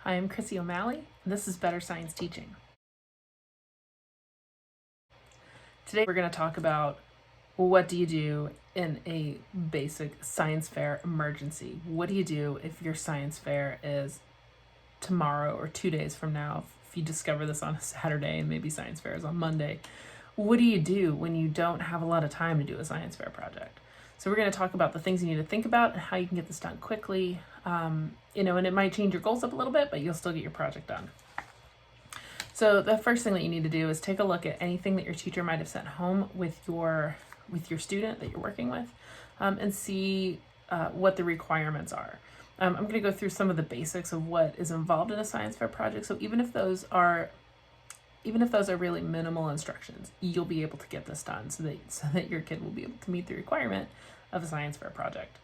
Hi, I'm Chrissy O'Malley, and this is Better Science Teaching. Today we're going to talk about what do you do in a basic science fair emergency. What do you do if your science fair is tomorrow or 2 days from now? If you discover this on a Saturday and maybe science fair is on Monday, what do you do when you don't have a lot of time to do a science fair project? So we're going to talk about the things you need to think about and how you can get this done quickly. And it might change your goals up a little bit, but you'll still get your project done. So the first thing that you need to do is take a look at anything that your teacher might have sent home with your student that you're working with, and see what the requirements are. I'm going to go through some of the basics of what is involved in a science fair project. So even if those are really minimal instructions, you'll be able to get this done so that your kid will be able to meet the requirement of a science fair project.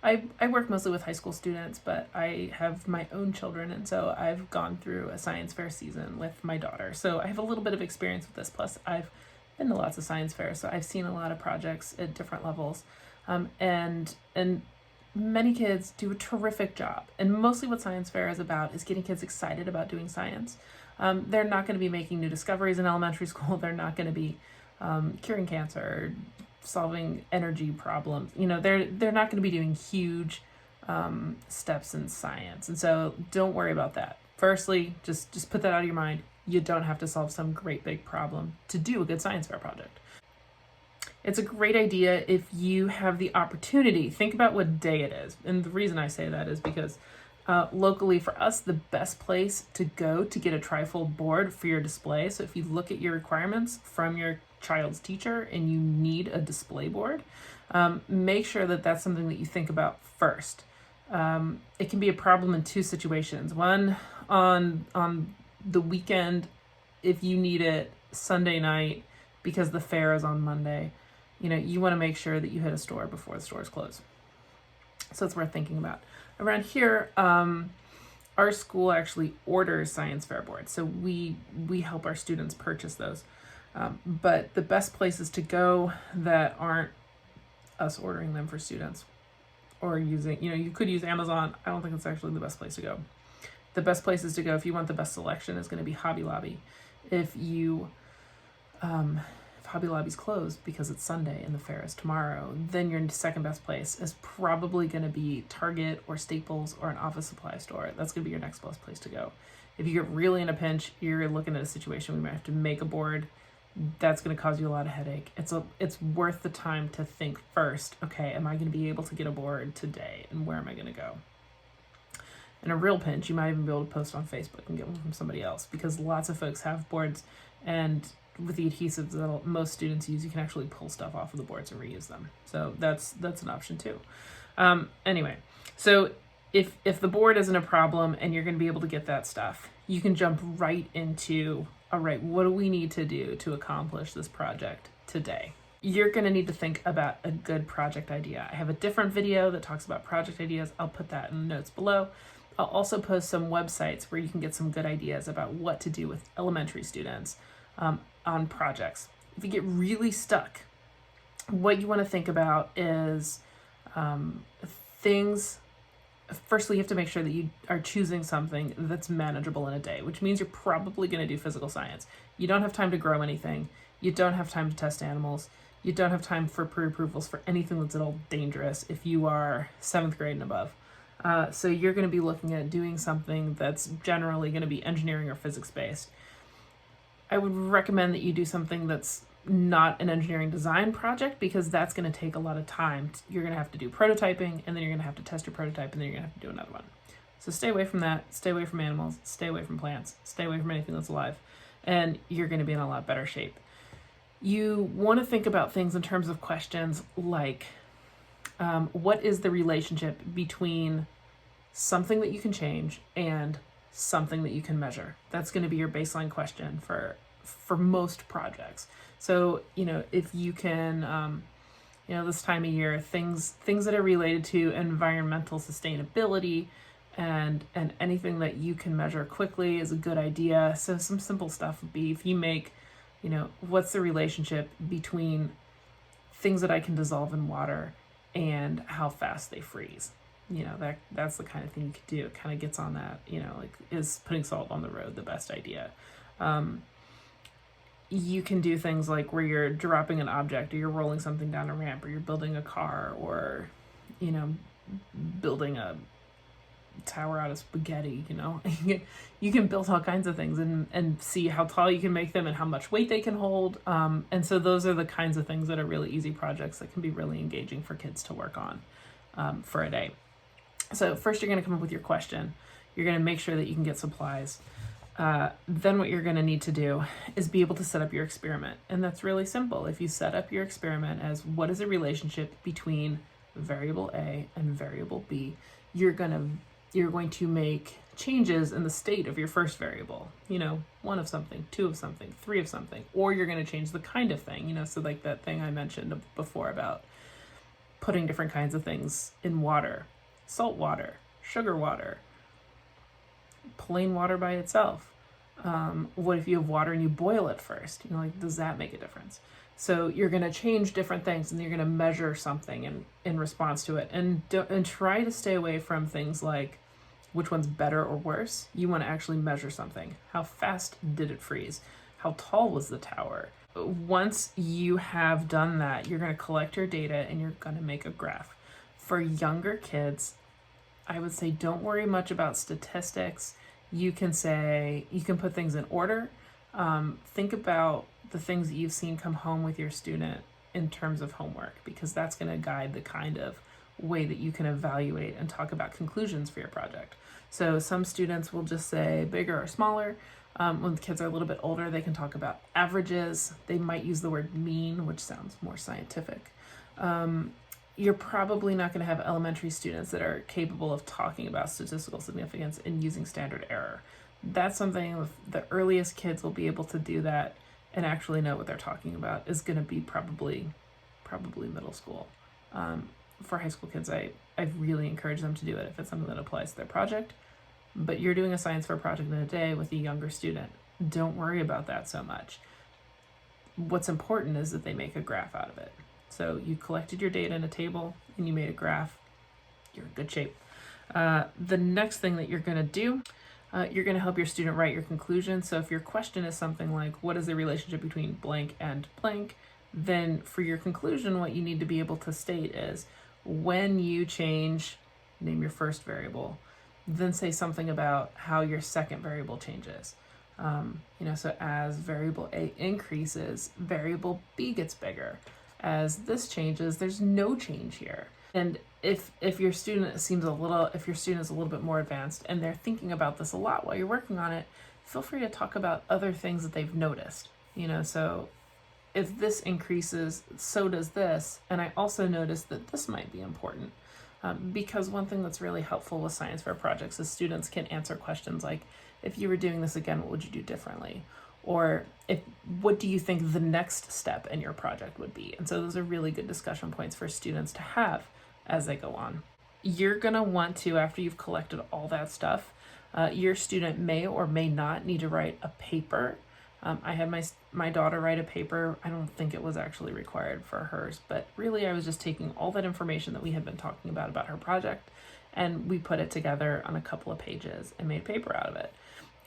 I work mostly with high school students, but I have my own children, and so I've gone through a science fair season with my daughter. So I have a little bit of experience with this, plus I've been to lots of science fairs, so I've seen a lot of projects at different levels. And many kids do a terrific job. And mostly what science fair is about is getting kids excited about doing science. They're not going to be making new discoveries in elementary school. They're not going to be curing cancer or solving energy problems. They're not going to be doing huge steps in science. And so don't worry about that. Firstly, just put that out of your mind. You don't have to solve some great big problem to do a good science fair project. It's a great idea if you have the opportunity. Think about what day it is. And the reason I say that is because locally for us, the best place to go to get a trifold board for your display. So if you look at your requirements from your child's teacher and you need a display board, make sure that that's something that you think about first. It can be a problem in two situations. One, on the weekend, if you need it Sunday night because the fair is on Monday, you want to make sure that you hit a store before the stores close. So it's worth thinking about. Around here, our school actually orders science fair boards, so we help our students purchase those. But the best places to go that aren't us ordering them for students or using, you could use Amazon. I don't think it's actually the best place to go. The best places to go if you want the best selection is going to be Hobby Lobby. If Hobby Lobby's closed because it's Sunday and the fair is tomorrow, then your second best place is probably going to be Target or Staples or an office supply store. That's going to be your next best place to go. If you get really in a pinch, you're looking at a situation we might have to make a board. That's going to cause you a lot of headache. It's worth the time to think first, okay, am I going to be able to get a board today, and where am I going to go? In a real pinch, you might even be able to post on Facebook and get one from somebody else, because lots of folks have boards, and with the adhesives that most students use, you can actually pull stuff off of the boards and reuse them. So that's an option too. Anyway, so if the board isn't a problem and you're going to be able to get that stuff, you can jump right into, all right, what do we need to do to accomplish this project today? You're going to need to think about a good project idea. I have a different video that talks about project ideas. I'll put that in the notes below. I'll also post some websites where you can get some good ideas about what to do with elementary students on projects. If you get really stuck, what you want to think about is things. Firstly, you have to make sure that you are choosing something that's manageable in a day, which means you're probably going to do physical science. You don't have time to grow anything. You don't have time to test animals. You don't have time for pre-approvals for anything that's at all dangerous if you are 7th grade and above. So you're going to be looking at doing something that's generally going to be engineering or physics based. I would recommend that you do something that's not an engineering design project, because that's going to take a lot of time. You're going to have to do prototyping, and then you're going to have to test your prototype, and then you're going to have to do another one. So stay away from that. Stay away from animals. Stay away from plants. Stay away from anything that's alive, and you're going to be in a lot better shape. You want to think about things in terms of questions like, what is the relationship between something that you can change and something that you can measure? That's going to be your baseline question for most projects. So, if you can, this time of year, things that are related to environmental sustainability and anything that you can measure quickly is a good idea. So some simple stuff would be, if you make, what's the relationship between things that I can dissolve in water and how fast they freeze? that's the kind of thing you could do. It kind of gets on that, like, is putting salt on the road the best idea? You can do things like where you're dropping an object, or you're rolling something down a ramp, or you're building a car, or, building a tower out of spaghetti. You can build all kinds of things and see how tall you can make them and how much weight they can hold. And so those are the kinds of things that are really easy projects that can be really engaging for kids to work on for a day. So first you're going to come up with your question. You're going to make sure that you can get supplies. Then what you're going to need to do is be able to set up your experiment. And that's really simple. If you set up your experiment as what is a relationship between variable A and variable B, you're going to make changes in the state of your first variable, 1 of something, 2 of something, 3 of something, or you're going to change the kind of thing, so like that thing I mentioned before about putting different kinds of things in water, salt water, sugar water, plain water by itself. What if you have water and you boil it first? Does that make a difference? So you're going to change different things, and you're going to measure something in response to it, and try to stay away from things like which one's better or worse. You want to actually measure something. How fast did it freeze? How tall was the tower? Once you have done that, you're going to collect your data and you're going to make a graph. For younger kids, I would say don't worry much about statistics. You can put things in order. Think about the things that you've seen come home with your student in terms of homework, because that's going to guide the kind of way that you can evaluate and talk about conclusions for your project. So some students will just say bigger or smaller. When the kids are a little bit older, they can talk about averages. They might use the word mean, which sounds more scientific. You're probably not going to have elementary students that are capable of talking about statistical significance and using standard error. That's something the earliest kids will be able to do that and actually know what they're talking about is going to be probably middle school. For high school kids, I really encourage them to do it if it's something that applies to their project. But you're doing a science fair project in a day with a younger student. Don't worry about that so much. What's important is that they make a graph out of it. So you collected your data in a table and you made a graph. You're in good shape. The next thing that you're going to do, you're going to help your student write your conclusion. So if your question is something like, what is the relationship between blank and blank? Then for your conclusion, what you need to be able to state is when you change, name your first variable, then say something about how your second variable changes. So as variable A increases, variable B gets bigger. As this changes, there's no change here. And if your student is a little bit more advanced and they're thinking about this a lot while you're working on it, feel free to talk about other things that they've noticed. So if this increases, so does this. And I also noticed that this might be important. Because one thing that's really helpful with science fair projects is students can answer questions like, if you were doing this again, what would you do differently? Or what do you think the next step in your project would be? And so those are really good discussion points for students to have as they go on. You're gonna want to, after you've collected all that stuff, your student may or may not need to write a paper. I had my daughter write a paper. I don't think it was actually required for hers, but really I was just taking all that information that we had been talking about her project, and we put it together on a couple of pages and made a paper out of it.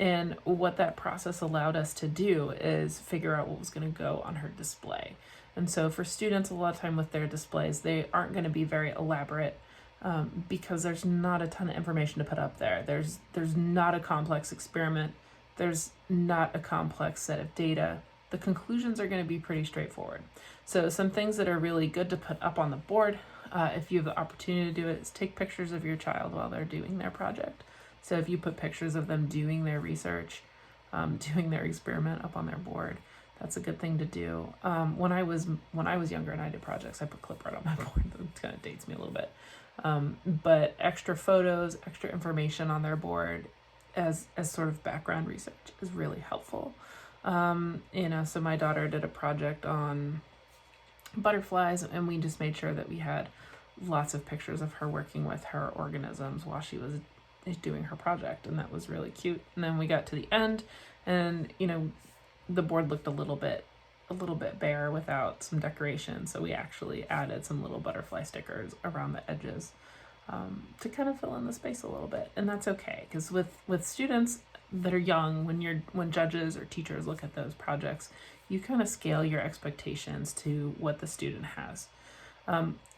And what that process allowed us to do is figure out what was going to go on her display. And so for students, a lot of time with their displays, they aren't going to be very elaborate because there's not a ton of information to put up there. There's not a complex experiment. There's not a complex set of data. The conclusions are going to be pretty straightforward. So some things that are really good to put up on the board, if you have the opportunity to do it, is take pictures of your child while they're doing their project. So if you put pictures of them doing their research, doing their experiment up on their board, that's a good thing to do. When I was younger and I did projects, I put clip art on my board. That kind of dates me a little bit. But extra photos, extra information on their board as sort of background research is really helpful. So my daughter did a project on butterflies, and we just made sure that we had lots of pictures of her working with her organisms while she was doing her project, and that was really cute. And then we got to the end, and the board looked a little bit bare without some decoration, so we actually added some little butterfly stickers around the edges. to kind of fill in the space a little bit. And that's okay, because with students that are young, when judges or teachers look at those projects, you kind of scale your expectations to what the student has.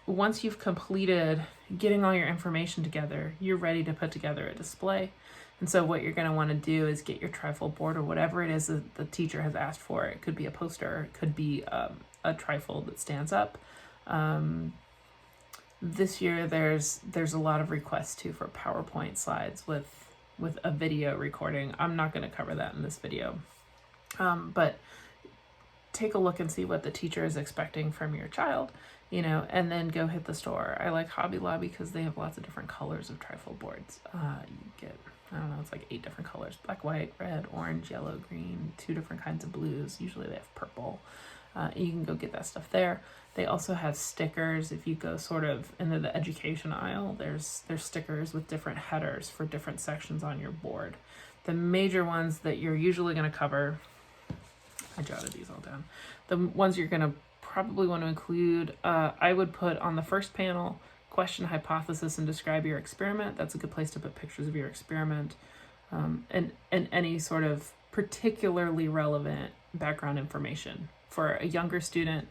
Once you've completed getting all your information together, you're ready to put together a display. And so what you're going to want to do is get your trifold board or whatever it is that the teacher has asked for. It could be a poster, it could be a trifold that stands up. This year there's a lot of requests too for PowerPoint slides with a video recording. I'm not going to cover that in this video, but take a look and see what the teacher is expecting from your child, and then go hit the store. I like Hobby Lobby because they have lots of different colors of trifold boards. You get, I don't know, it's like 8 different colors: black, white, red, orange, yellow, green, 2 different kinds of blues. Usually they have purple. You can go get that stuff there. They also have stickers. If you go sort of into the education aisle, there's stickers with different headers for different sections on your board. The major ones that you're usually going to cover, I jotted these all down. The ones you're going to probably want to include, I would put on the first panel, question, hypothesis, and describe your experiment. That's a good place to put pictures of your experiment, and any sort of particularly relevant background information. For a younger student,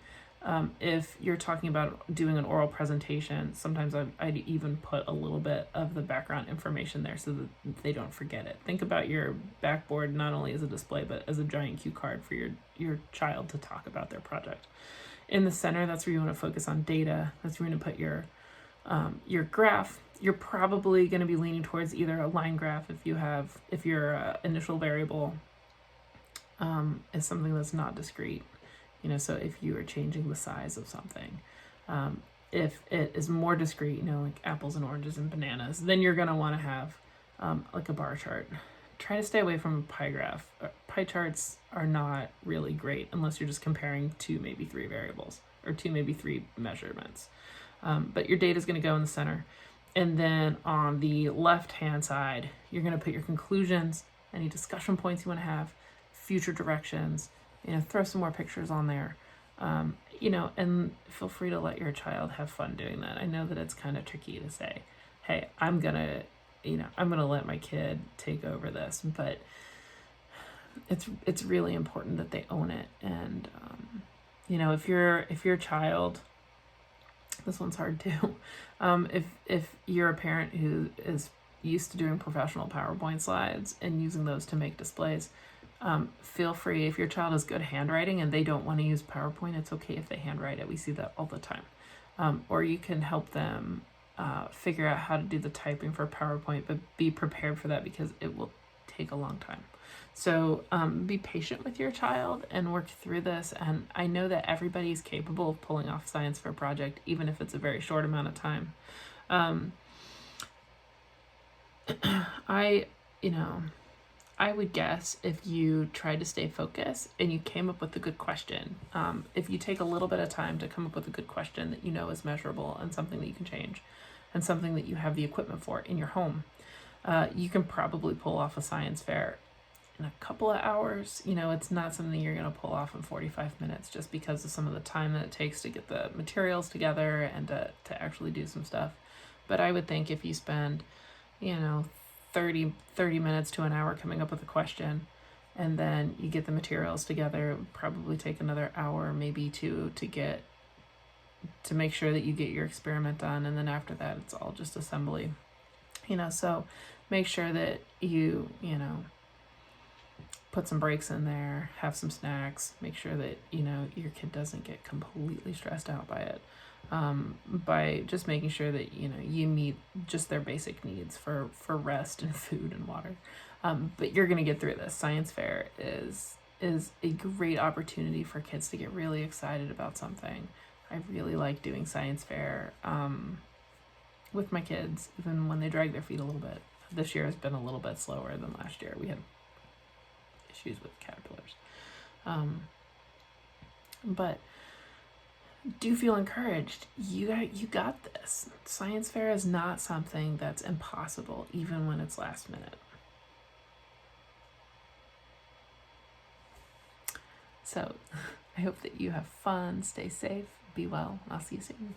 if you're talking about doing an oral presentation, sometimes I'd even put a little bit of the background information there so that they don't forget it. Think about your backboard not only as a display, but as a giant cue card for your child to talk about their project. In the center, that's where you want to focus on data. That's where you're going to put your graph. You're probably going to be leaning towards either a line graph if your initial variable is something that's not discrete. So if you are changing the size of something, if it is more discrete, like apples and oranges and bananas, then you're going to want to have like a bar chart. Try to stay away from a pie graph. Pie charts are not really great unless you're just comparing 2, maybe 3 variables, or 2, maybe 3 measurements. But your data is going to go in the center. And then on the left-hand side, you're going to put your conclusions, any discussion points you want to have, future directions, throw some more pictures on there, and feel free to let your child have fun doing that. I know that it's kind of tricky to say, hey, I'm gonna let my kid take over this, but it's really important that they own it. And if your child, this one's hard too, if you're a parent who is used to doing professional PowerPoint slides and using those to make displays, feel free. If your child has good handwriting and they don't want to use PowerPoint, it's okay if they handwrite it. We see that all the time. Or you can help them figure out how to do the typing for PowerPoint, but be prepared for that because it will take a long time. So be patient with your child and work through this. And I know that everybody's capable of pulling off a science fair project, even if it's a very short amount of time. I would guess if you tried to stay focused and you came up with a good question, if you take a little bit of time to come up with a good question that is measurable and something that you can change and something that you have the equipment for in your home, you can probably pull off a science fair in a couple of hours. It's not something you're going to pull off in 45 minutes just because of some of the time that it takes to get the materials together and to actually do some stuff. But I would think if you spend, 30 minutes to an hour coming up with a question, and then you get the materials together, it would probably take another hour, maybe 2, to make sure that you get your experiment done. And then after that, it's all just assembly. So make sure that you put some breaks in there, have some snacks, make sure that, your kid doesn't get completely stressed out by it. By just making sure that you meet just their basic needs for rest and food and water. But you're gonna get through this. Science fair is a great opportunity for kids to get really excited about something. I really like doing science fair with my kids, even when they drag their feet a little bit. This year has been a little bit slower than last year. We had issues with caterpillars, but do feel encouraged. You got this. Science fair is not something that's impossible, even when it's last minute. So I hope that you have fun, stay safe, be well. I'll see you soon.